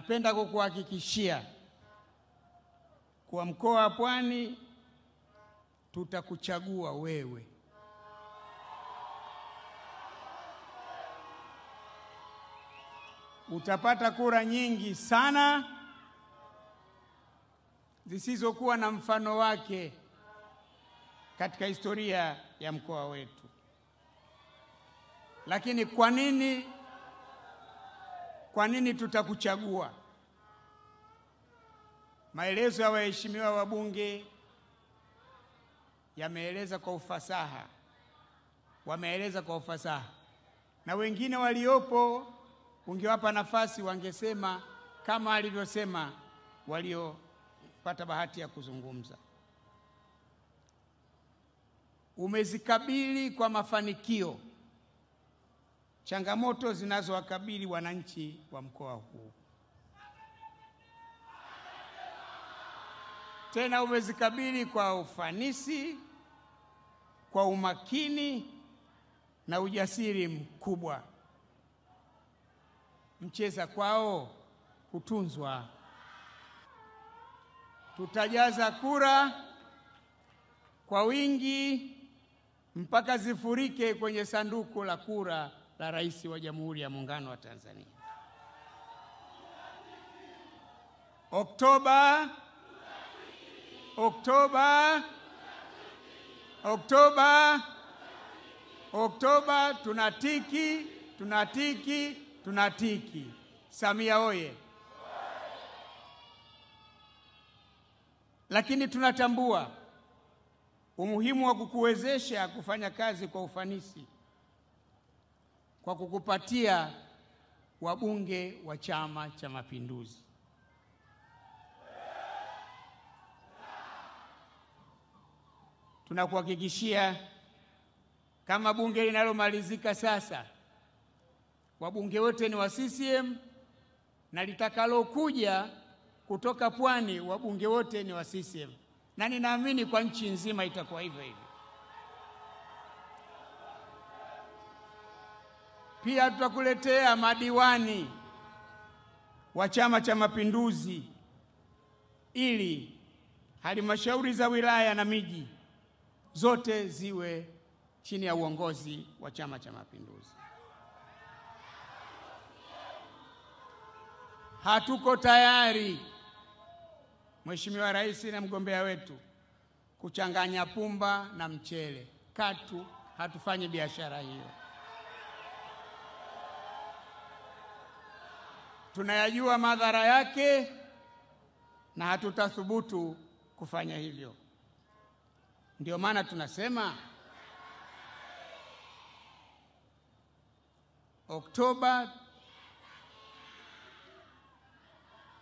napenda kukuhakikishia kwa mkoa wa Pwani tutakuchagua wewe. Utapata kura nyingi sana zisizokuwa na mfano wake katika historia ya mkoa wetu. Lakini kwa nini tutakuchagua? Maelezo ya waheshimiwa wabunge yameeleza kwa ufasaha. Wameeleza kwa ufasaha. Na wengine waliopo ungewapa nafasi wangesema kama alivyosema waliopata bahati ya kuzungumza. Umezikabili kwa mafanikio changamoto zinazowakabili wananchi wa mkoa huu. Tena umezikabili kwa ufanisi, kwa umakini na ujasiri mkubwa. Mcheza kwao hutunzwa. Tutajaza kura kwa wingi mpaka zifurike kwenye sanduku la kura la Rais wa Jamhuri ya Muungano wa Tanzania. Oktoba tunatiki. Samia oye! Lakini tunatambua umuhimu wa kukuwezesha kufanya kazi kwa ufanisi kwa kukupatia wabunge wa Chama cha Mapinduzi. Tunakuhakikishia kama bunge linalomalizika sasa, wabunge wote ni wa CCM, na litakalokuja kutoka Pwani wabunge wote ni wa CCM. Na ninaamini kwa nchi nzima itakuwa hivyo hivyo. Pia tutakuletea madiwani wa Chama cha Mapinduzi ili halmashauri za wilaya na miji zote ziwe chini ya uongozi wa Chama cha Mapinduzi. Hatuko tayari, Mheshimiwa Rais na mgombea wetu, kuchanganya pumba na mchele. Katu hatufanyi biashara hiyo. Tunayajua madhara yake na hatutathubutu kufanya hivyo. Ndio maana tunasema Oktoba